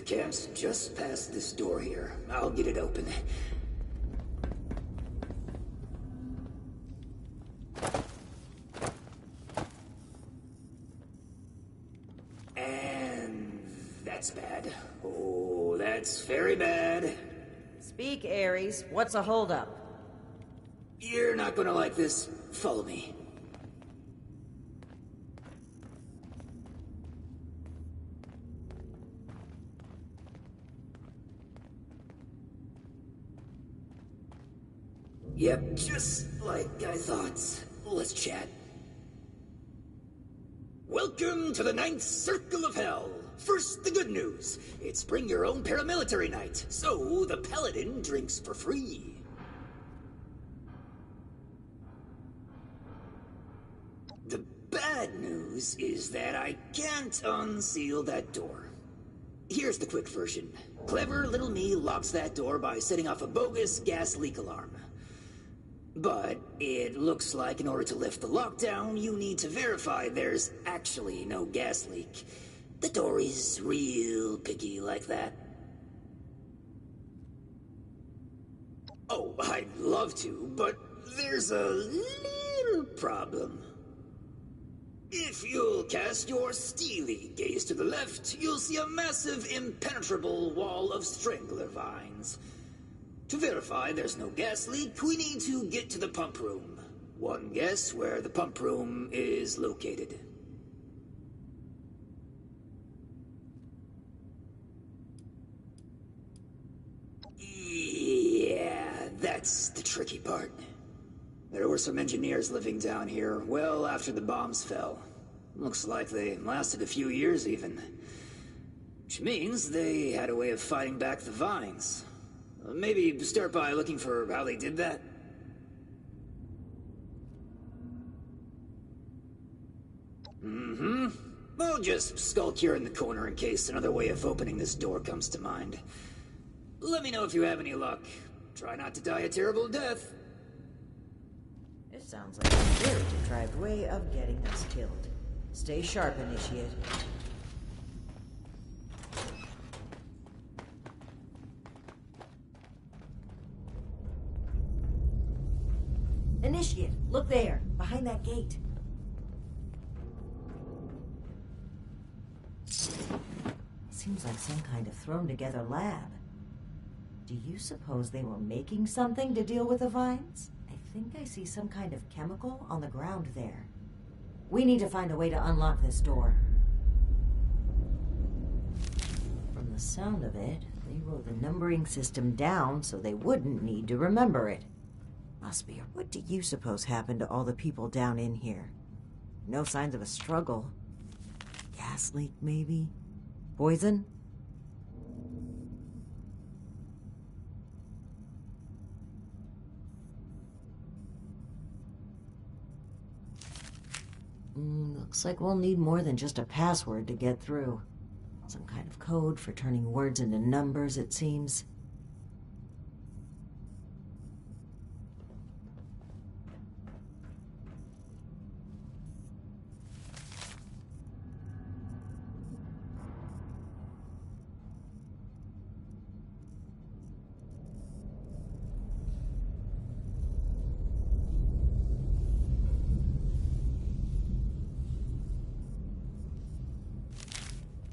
camp's just past this door here. I'll get it open. And that's bad. Oh, that's very bad. Speak, Ares. What's a holdup? You're not gonna like this. Follow me. Yep, just like I thought. Let's chat. Welcome to the 9th Circle of Hell. First, the good news. It's bring your own paramilitary night, so the paladin drinks for free. The bad news is that I can't unseal that door. Here's the quick version. Clever little me locks that door by setting off a bogus gas leak alarm. But it looks like in order to lift the lockdown, you need to verify there's actually no gas leak. The door is real picky like that. Oh, I'd love to, but there's a little problem. If you'll cast your steely gaze to the left, you'll see a massive, impenetrable wall of strangler vines. To verify there's no gas leak, we need to get to the pump room. One guess where the pump room is located. Yeah, that's the tricky part. There were some engineers living down here well after the bombs fell. Looks like they lasted a few years even. Which means they had a way of fighting back the vines. Maybe start by looking for how they did that. I'll just skulk here in the corner in case another way of opening this door comes to mind. Let me know if you have any luck. Try not to die a terrible death. This sounds like a very contrived way of getting us killed. Stay sharp, Initiate. Initiate, look there, behind that gate. Seems like some kind of thrown-together lab. Do you suppose they were making something to deal with the vines? I think I see some kind of chemical on the ground there. We need to find a way to unlock this door. From the sound of it, they wrote the numbering system down so they wouldn't need to remember it. Must be. What do you suppose happened to all the people down in here? No signs of a struggle. Gas leak, maybe? Poison? Looks like we'll need more than just a password to get through. Some kind of code for turning words into numbers, it seems.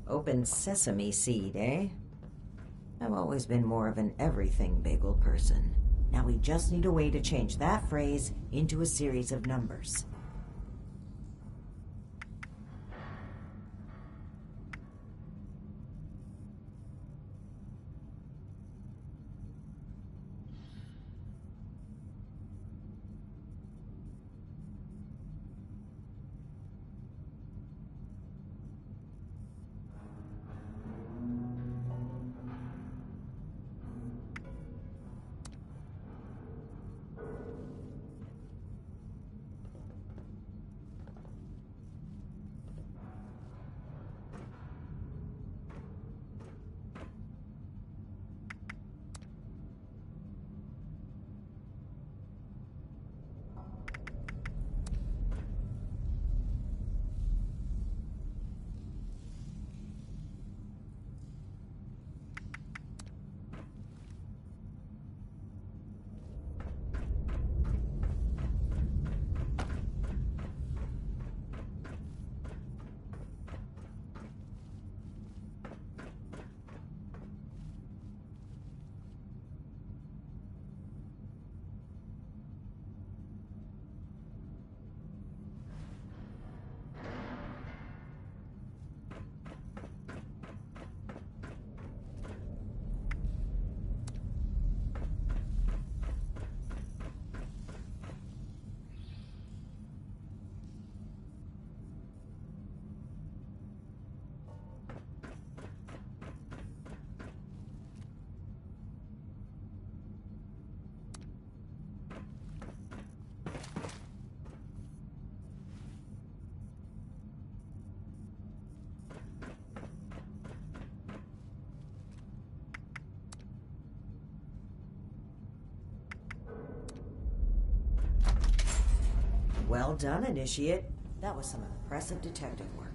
Open sesame seed, eh? I've always been more of an everything bagel person. Now we just need a way to change that phrase into a series of numbers. Well done, Initiate. That was some impressive detective work.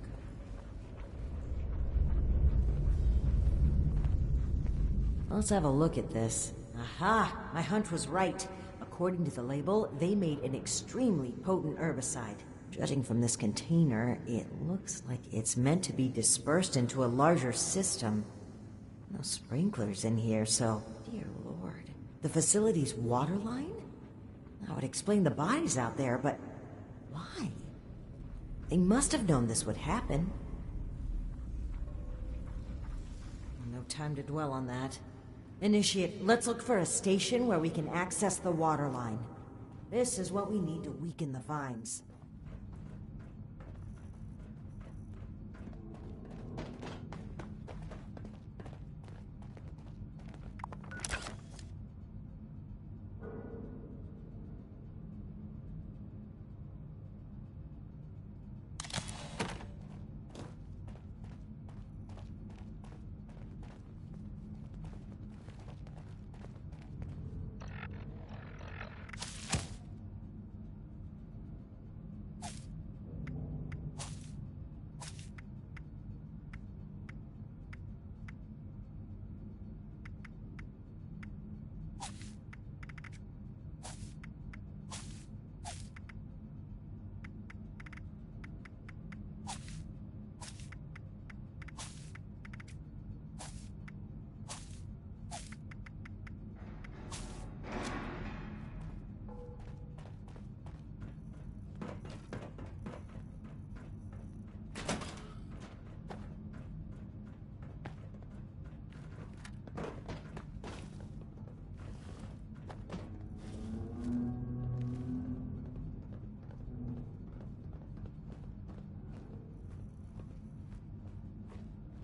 Let's have a look at this. Aha! My hunch was right. According to the label, they made an extremely potent herbicide. Judging from this container, it looks like it's meant to be dispersed into a larger system. No sprinklers in here, so... Dear Lord. The facility's water line? That would explain the bodies out there, but... why? They must have known this would happen. No time to dwell on that. Initiate, let's look for a station where we can access the water line. This is what we need to weaken the vines.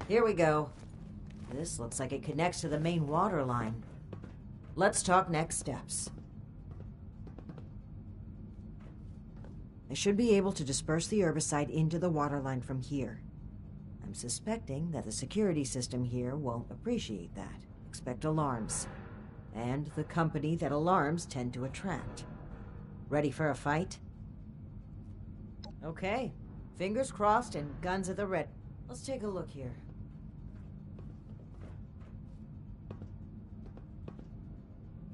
Here we go. This looks like it connects to the main water line. Let's talk next steps. I should be able to disperse the herbicide into the water line from here. I'm suspecting that the security system here won't appreciate that. Expect alarms. And the company that alarms tend to attract. Ready for a fight? Okay. Fingers crossed and guns at the ready. Let's take a look here.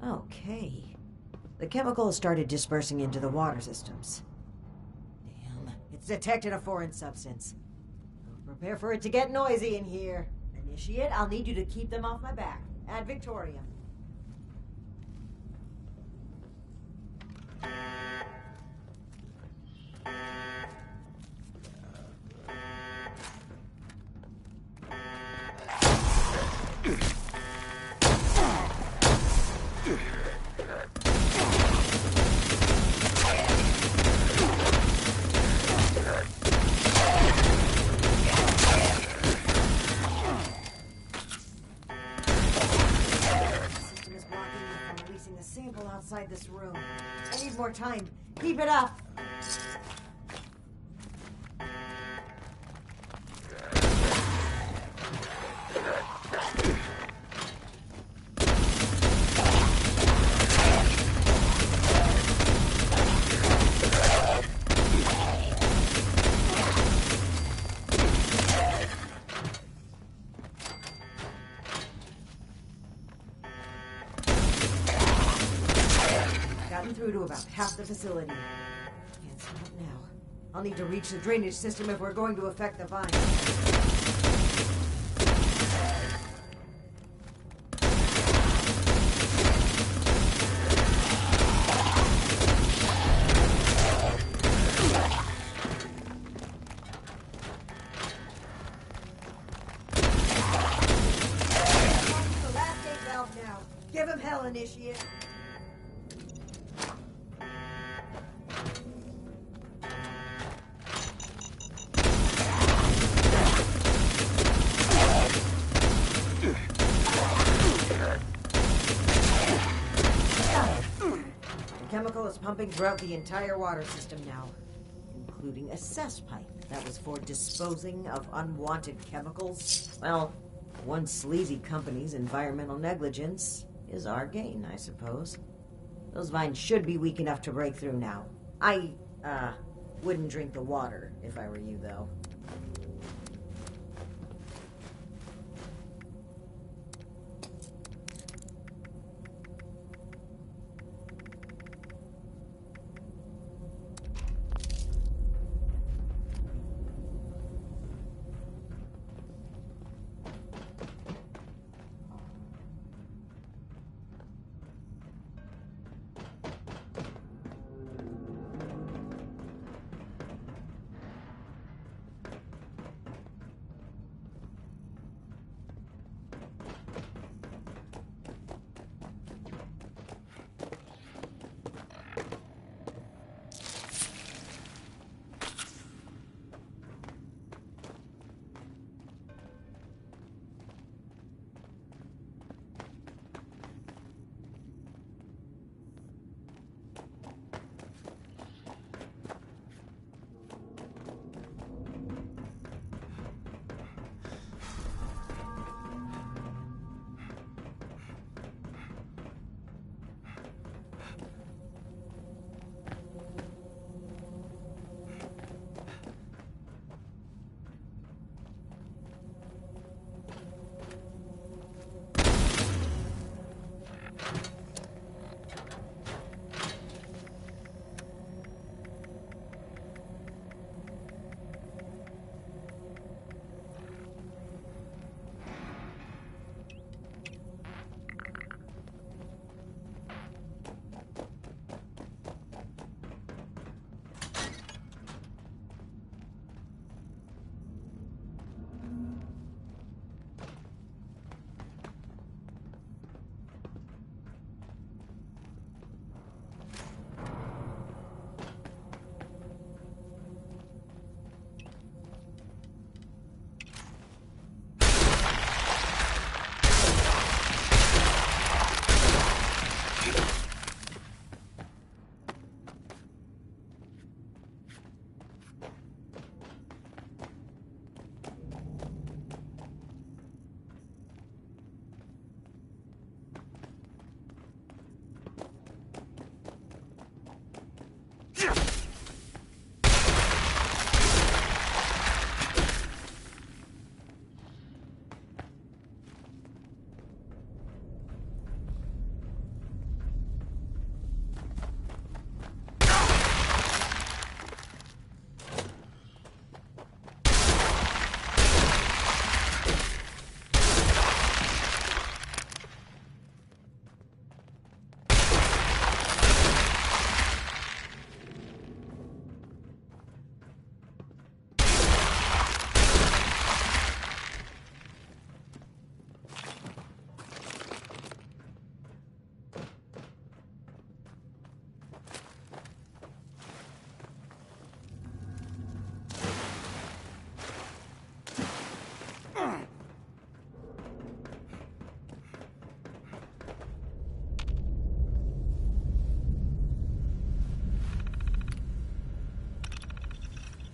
Okay. The chemical has started dispersing into the water systems. Damn, it's detected a foreign substance. Prepare for it to get noisy in here. Initiate, I'll need you to keep them off my back. Ad Victoriam. Outside this room. I need more time. Keep it up. Through to about half the facility. Can't stop now. I'll need to reach the drainage system if we're going to affect the vine. The last gate valve now. Give him hell, Initiate. Chemical is pumping throughout the entire water system now, including a cess pipe that was for disposing of unwanted chemicals. Well, one sleazy company's environmental negligence is our gain, I suppose. Those vines should be weak enough to break through now. I Wouldn't drink the water if I were you, though.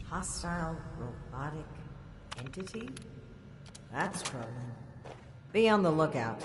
Hostile robotic entity? That's troubling. Be on the lookout.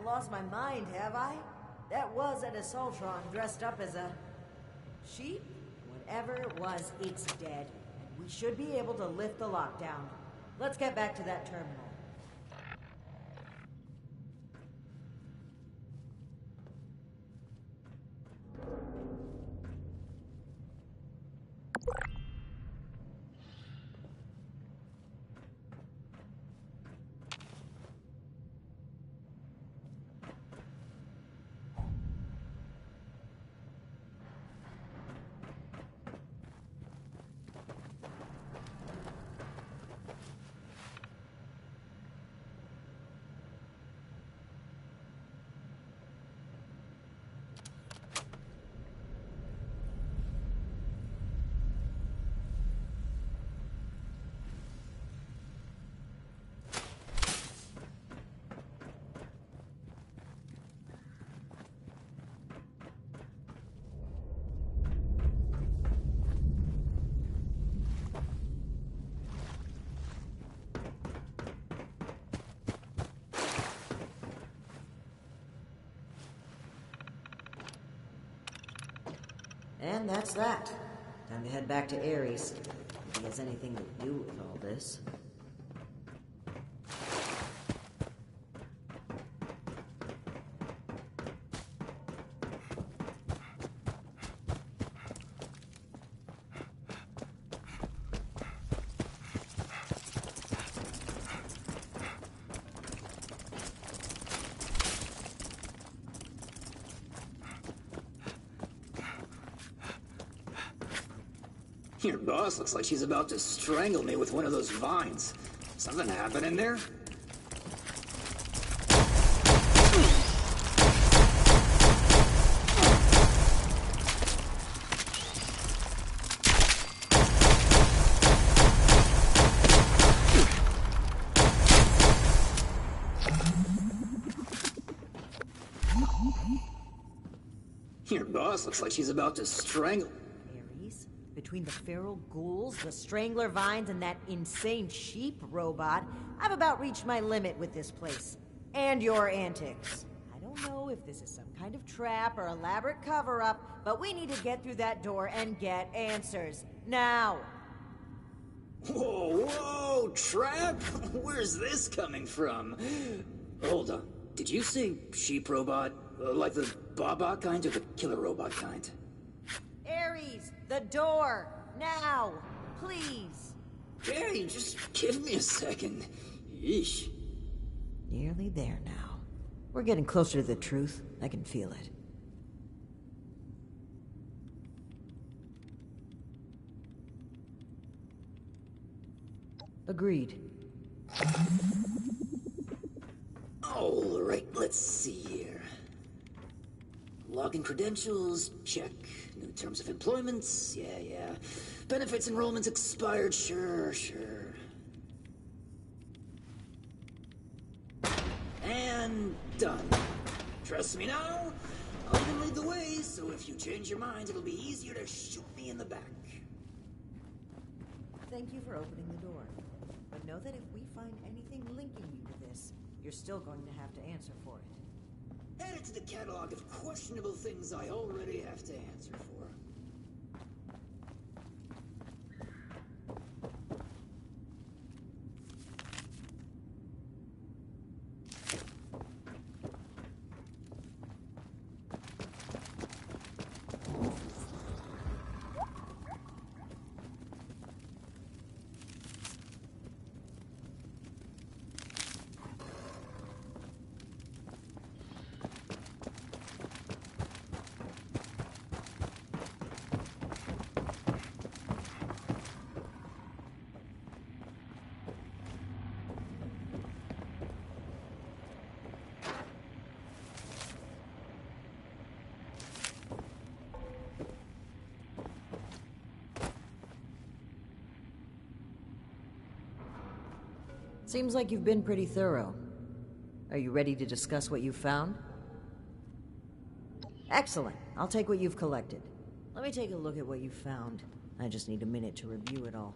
lost my mind, have I? That was an Assaultron dressed up as a... sheep? Whatever it was, it's dead. And we should be able to lift the lockdown. Let's get back to that terminal. And that's that. Time to head back to Ares. If he has anything to do with all this. Your boss looks like she's about to strangle me with one of those vines. Something happening there? Your boss looks like she's about to strangle... Ares? Between the feral ghouls, the strangler vines, and that insane sheep robot, I've about reached my limit with this place. And your antics. I don't know if this is some kind of trap or elaborate cover-up, but we need to get through that door and get answers. Now! Whoa, trap? Where's this coming from? Hold on. Did you say sheep robot? Like the Baba kind or the killer robot kind? Ares, the door! Now! Please! Hey, just give me a second. Yeesh. Nearly there now. We're getting closer to the truth. I can feel it. Agreed. All right, let's see here. Login credentials, check. New terms of employment, yeah. Benefits enrollments expired, sure. And done. Trust me now, I'll even lead the way, so if you change your mind, it'll be easier to shoot me in the back. Thank you for opening the door. But know that if we find anything linking you to this, you're still going to have to answer for it. Add it to the catalog of questionable things I already have to answer for. Seems like you've been pretty thorough. Are you ready to discuss what you've found? Excellent. I'll take what you've collected. Let me take a look at what you've found. I just need a minute to review it all.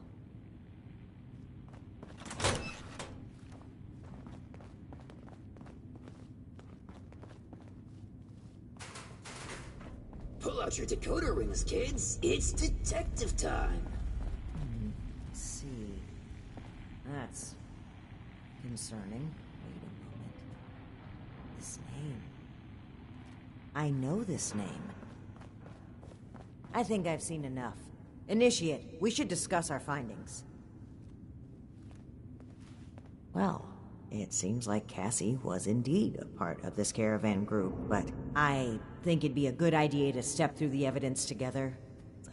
Pull out your decoder rings, kids. It's detective time. Let's see. That's concerning. Wait a moment. This name. I know this name. I think I've seen enough. Initiate, we should discuss our findings. Well, it seems like Cassie was indeed a part of this caravan group, but I think it'd be a good idea to step through the evidence together.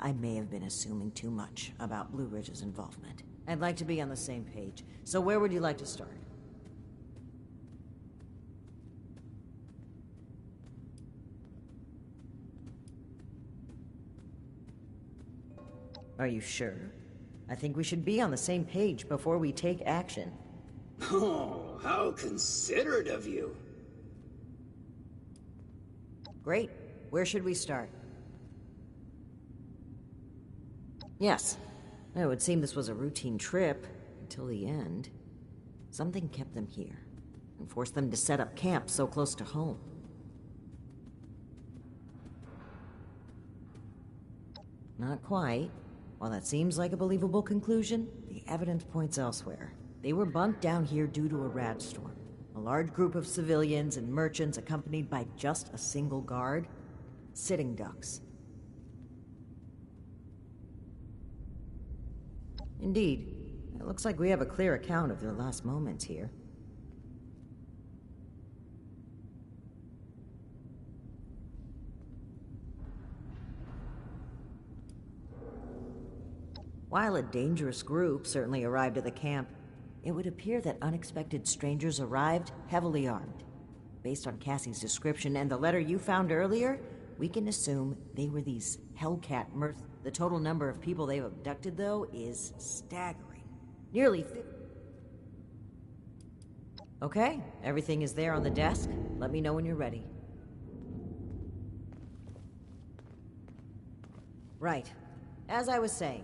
I may have been assuming too much about Blue Ridge's involvement. I'd like to be on the same page, so where would you like to start? Are you sure? I think we should be on the same page before we take action. Oh, how considerate of you. Great. Where should we start? Yes. It would seem this was a routine trip until the end. Something kept them here and forced them to set up camp so close to home. Not quite. While that seems like a believable conclusion, the evidence points elsewhere. They were bunked down here due to a rad storm. A large group of civilians and merchants accompanied by just a single guard. Sitting ducks. Indeed. It looks like we have a clear account of their last moments here. While a dangerous group certainly arrived at the camp, it would appear that unexpected strangers arrived heavily armed. Based on Cassie's description and the letter you found earlier, we can assume they were these Hellcat mercs. The total number of people they've abducted, though, is staggering. Nearly 50. Okay, everything is there on the desk. Let me know when you're ready. Right. As I was saying.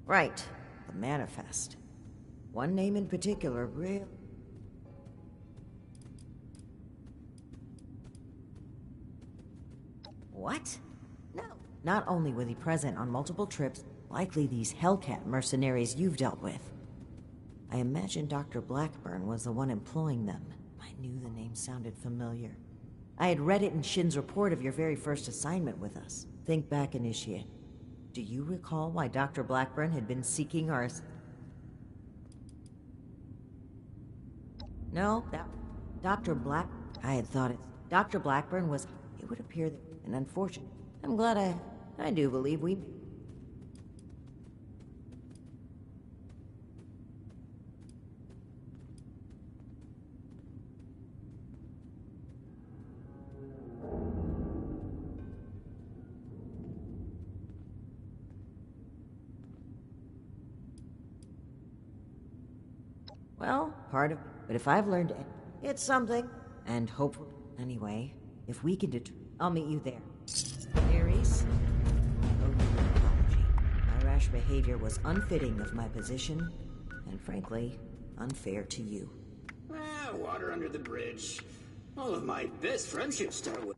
Right. The manifest. One name in particular really... What? No. Not only was he present on multiple trips, likely these Hellcat mercenaries you've dealt with. I imagine Dr. Blackburn was the one employing them. I knew the name sounded familiar. I had read it in Shin's report of your very first assignment with us. Think back, Initiate. Do you recall why Dr. Blackburn had been seeking our... No, that... Dr. Black... I had thought it... Dr. Blackburn was... It would appear that... an unfortunate... I'm glad I do believe we... Well, part of... But if I've learned... It's something. And hopefully... Anyway, if we can I'll meet you there. Ares, I owe you an apology. My rash behavior was unfitting of my position, and frankly, unfair to you. Water under the bridge. All of my best friendships start with...